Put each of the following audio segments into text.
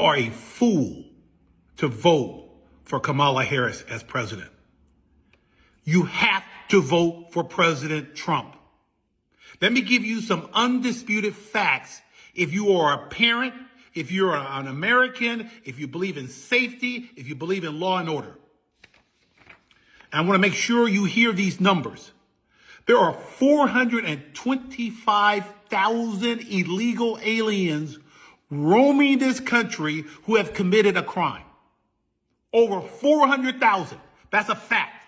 are a fool to vote for Kamala Harris as president. You have to vote for President Trump. Let me give you some undisputed facts. If you are a parent, if you're an American, if you believe in safety, if you believe in law and order. And I want to make sure you hear these numbers. There are 425,000 illegal aliens roaming this country who have committed a crime. Over 400,000. That's a fact.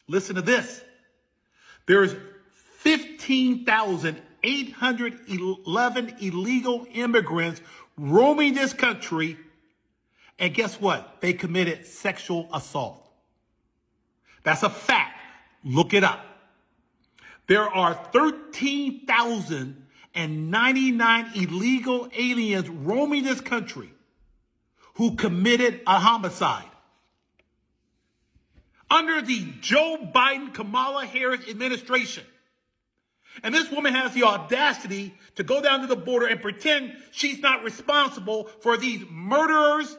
Listen to this. There's 15,811 illegal immigrants roaming this country. And guess what? They committed sexual assault. That's a fact. Look it up. There are 13,099 illegal aliens roaming this country who committed a homicide. Under the Joe Biden, Kamala Harris administration. And this woman has the audacity to go down to the border and pretend she's not responsible for these murderers,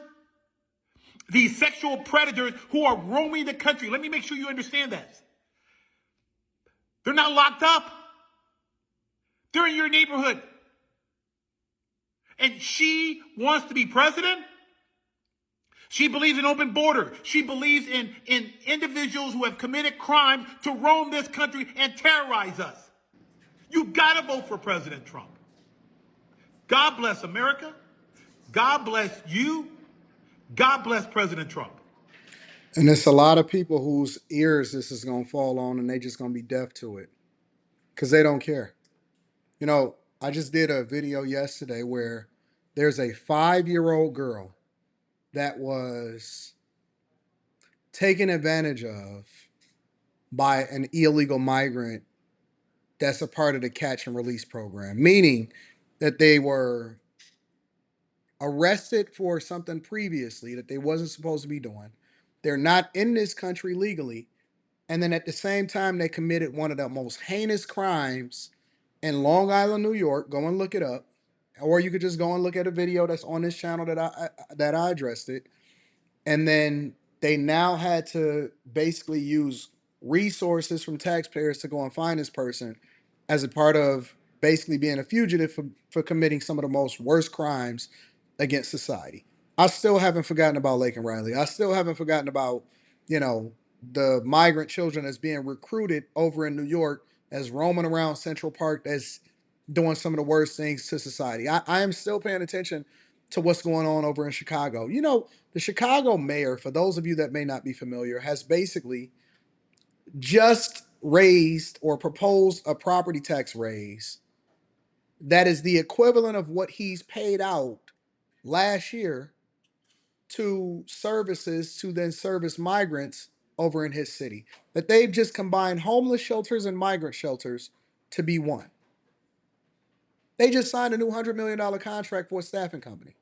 these sexual predators who are roaming the country. Let me make sure you understand that. They're not locked up. They're in your neighborhood. And she wants to be president? She believes in open border. She believes in individuals who have committed crime to roam this country and terrorize us. You gotta vote for President Trump. God bless America. God bless you. God bless President Trump. And there's a lot of people whose ears this is going to fall on and they just going to be deaf to it because they don't care. You know, I just did a video yesterday where there's a 5-year-old girl that was taken advantage of by an illegal migrant that's a part of the catch and release program, meaning that they were arrested for something previously that they wasn't supposed to be doing. They're not in this country legally. And then at the same time, they committed one of the most heinous crimes in Long Island, New York. Go and look it up. Or you could just go and look at a video that's on this channel that I addressed it. And then they now had to basically use resources from taxpayers to go and find this person as a part of basically being a fugitive for committing some of the most worst crimes against society. I still haven't forgotten about Lake and Riley. I still haven't forgotten about, the migrant children that's being recruited over in New York as roaming around Central Park as doing some of the worst things to society. I am still paying attention to what's going on over in Chicago. The Chicago mayor, for those of you that may not be familiar, has basically just raised or proposed a property tax raise that is the equivalent of what he's paid out last year to services to then service migrants over in his city. That they've just combined homeless shelters and migrant shelters to be one. They just signed a new $100 million contract for a staffing company.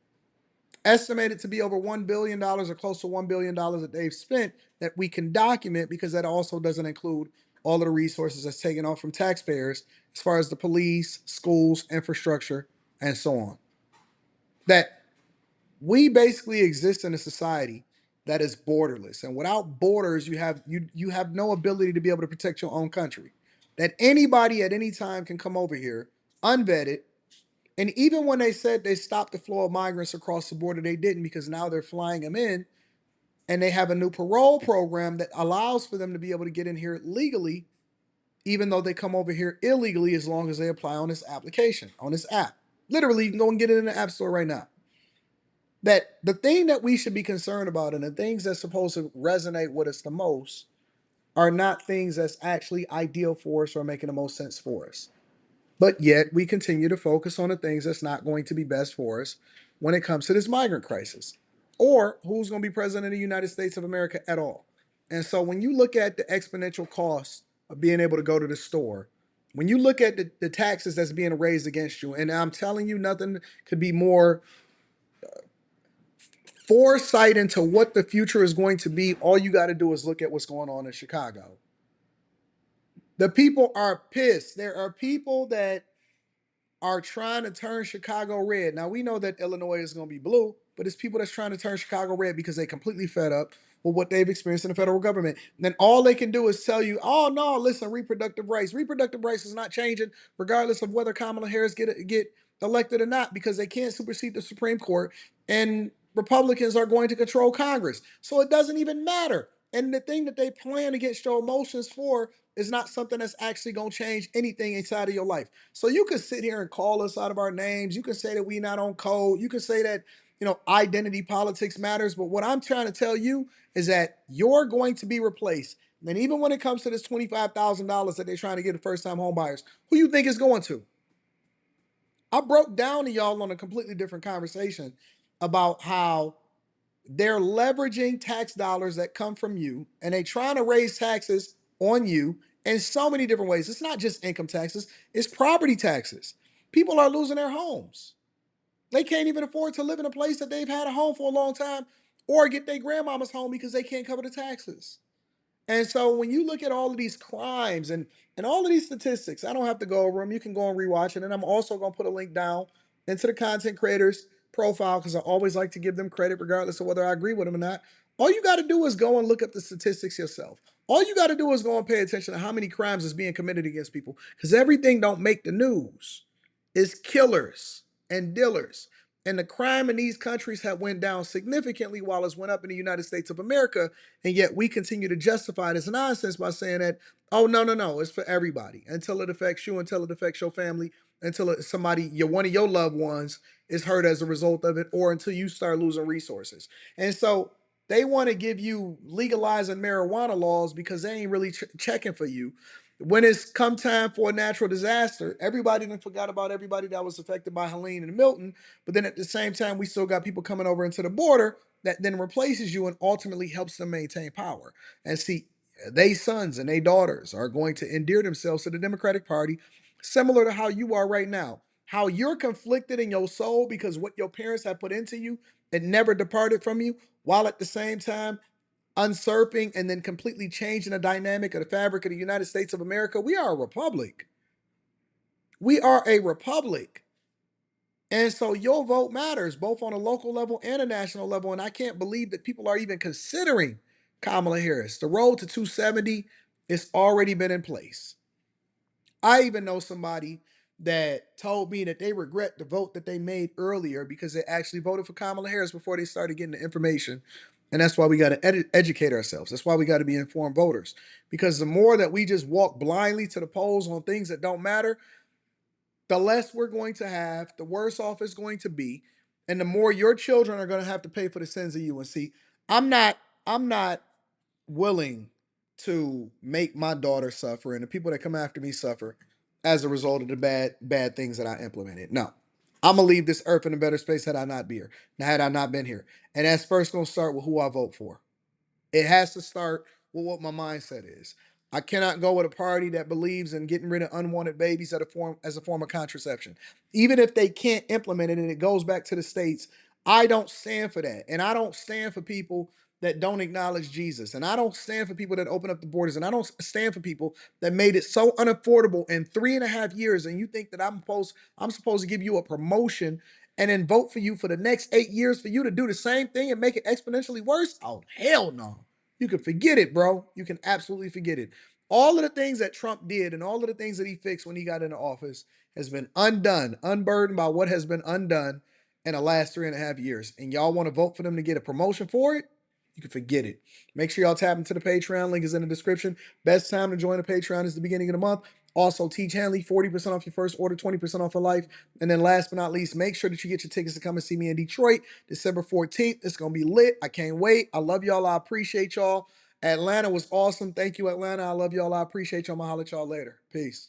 Estimated to be over $1 billion or close to $1 billion that they've spent that we can document, because that also doesn't include all of the resources that's taken off from taxpayers as far as the police, schools, infrastructure, and so on. That we basically exist in a society that is borderless. And without borders, you have no ability to be able to protect your own country. That anybody at any time can come over here, unvetted. And even when they said they stopped the flow of migrants across the border, they didn't, because now they're flying them in. And they have a new parole program that allows for them to be able to get in here legally, even though they come over here illegally, as long as they apply on this application, on this app. Literally, you can go and get it in the App Store right now. That the thing that we should be concerned about and the things that's supposed to resonate with us the most are not things that's actually ideal for us or making the most sense for us. But yet we continue to focus on the things that's not going to be best for us when it comes to this migrant crisis, or who's going to be president of the United States of America at all. And so when you look at the exponential cost of being able to go to the store, when you look at the taxes that's being raised against you, and I'm telling you, nothing could be more foresight into what the future is going to be. All you got to do is look at what's going on in Chicago. The people are pissed. There are people that are trying to turn Chicago red. Now, we know that Illinois is going to be blue, but it's people that's trying to turn Chicago red because they completely fed up with what they've experienced in the federal government. And then all they can do is tell you, oh no, listen, reproductive rights. Reproductive rights is not changing, regardless of whether Kamala Harris get elected or not, because they can't supersede the Supreme Court, and Republicans are going to control Congress. So it doesn't even matter. And the thing that they plan against your emotions for is not something that's actually going to change anything inside of your life. So you can sit here and call us out of our names. You can say that we not on code. You can say that, identity politics matters. But what I'm trying to tell you is that you're going to be replaced. And even when it comes to this $25,000 that they're trying to give to first time home buyers, who you think is going to? I broke down to y'all on a completely different conversation about how they're leveraging tax dollars that come from you, and they trying to raise taxes on you in so many different ways. It's not just income taxes, it's property taxes. People are losing their homes. They can't even afford to live in a place that they've had a home for a long time, or get their grandmama's home because they can't cover the taxes. And so when you look at all of these crimes and all of these statistics, I don't have to go over them. You can go and rewatch it. And I'm also going to put a link down into the content creators profile, because I always like to give them credit regardless of whether I agree with them or not. All you got to do is go and look up the statistics yourself. All you got to do is go and pay attention to how many crimes is being committed against people, because everything don't make the news. It's killers and dealers. And the crime in these countries have went down significantly while it's went up in the United States of America. And yet we continue to justify this nonsense by saying that, oh, no, no, no, it's for everybody, until it affects you, until it affects your family, until one of your loved ones is hurt as a result of it, or until you start losing resources. And so they want to give you legalizing marijuana laws because they ain't really checking for you. When it's come time for a natural disaster, everybody then forgot about everybody that was affected by Helene and Milton. But then at the same time, we still got people coming over into the border that then replaces you and ultimately helps them maintain power. And see, they sons and they daughters are going to endear themselves to the Democratic Party, similar to how you are right now. How you're conflicted in your soul because what your parents have put into you, it never departed from you, while at the same time usurping and then completely changing the dynamic of the fabric of the United States of America. We are a republic. We are a republic. And so your vote matters both on a local level and a national level. And I can't believe that people are even considering Kamala Harris. The road to 270 has already been in place. I even know somebody that told me that they regret the vote that they made earlier because they actually voted for Kamala Harris before they started getting the information. And that's why we got to educate ourselves. That's why we got to be informed voters. Because the more that we just walk blindly to the polls on things that don't matter, the less we're going to have, the worse off it's going to be, and the more your children are going to have to pay for the sins of UNC. I'm not willing to make my daughter suffer and the people that come after me suffer as a result of the bad things that I implemented. No. I'm gonna leave this earth in a better space had I not been here. Now, had I not been here. And that's first gonna start with who I vote for. It has to start with what my mindset is. I cannot go with a party that believes in getting rid of unwanted babies as a form of contraception. Even if they can't implement it and it goes back to the states, I don't stand for that. And I don't stand for people that don't acknowledge Jesus. And I don't stand for people that open up the borders. And I don't stand for people that made it so unaffordable in 3.5 years. And you think that I'm supposed to give you a promotion and then vote for you for the next 8 years for you to do the same thing and make it exponentially worse? Oh, hell no. You can forget it, bro. You can absolutely forget it. All of the things that Trump did and all of the things that he fixed when he got into office has been undone, unburdened by what has been undone in the last 3.5 years. And y'all want to vote for them to get a promotion for it? You can forget it. Make sure y'all tap into the Patreon. Link is in the description. Best time to join the Patreon is the beginning of the month. Also, Teach Hanley, 40% off your first order, 20% off for life. And then last but not least, make sure that you get your tickets to come and see me in Detroit, December 14th. It's going to be lit. I can't wait. I love y'all. I appreciate y'all. Atlanta was awesome. Thank you, Atlanta. I love y'all. I appreciate y'all. I'm going to holler at y'all later. Peace.